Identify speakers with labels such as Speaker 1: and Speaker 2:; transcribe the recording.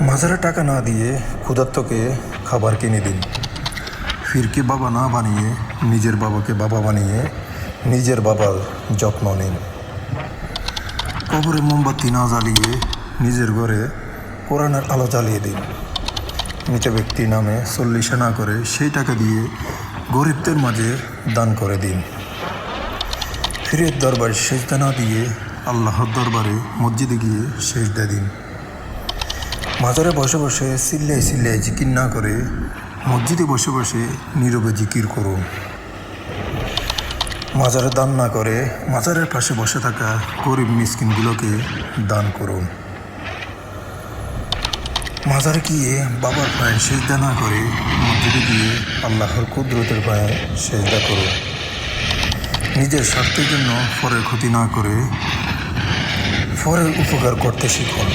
Speaker 1: মাজারে টাকা না দিয়ে ক্ষুধার্তকে খাবার কিনে দিন। ফিরকে বাবা না বানিয়ে নিজের বাবাকে বাবা বানিয়ে নিজের বাবার যত্ন নিন। কবরে মোমবাতি না জ্বালিয়ে নিজের ঘরে কোরআনের আলো জ্বালিয়ে দিন। মৃত ব্যক্তির নামে চল্লিশে না করে সেই টাকা দিয়ে গরিবদের মাঝে দান করে দিন। ফিরের দরবারে সেজদা না দিয়ে আল্লাহর দরবারে মসজিদে গিয়ে সেজদা দিন। মাজারে বসে বসে চিল্লাই চিল্লাই জিকির না করে মসজিদে বসে বসে নীরবে জিকির করুন। মাজারে দান না করে মাজারের পাশে বসে থাকা গরিব মিসকিনগুলোকে দান করুন। মাজারে গিয়ে বাবার পায়ে সেজদা না করে মসজিদে গিয়ে আল্লাহর কুদরতের পায়ে সেজদা করুন। নিজের স্বার্থের জন্য পরের ক্ষতি না করে পরের উপকার করতে শিখুন।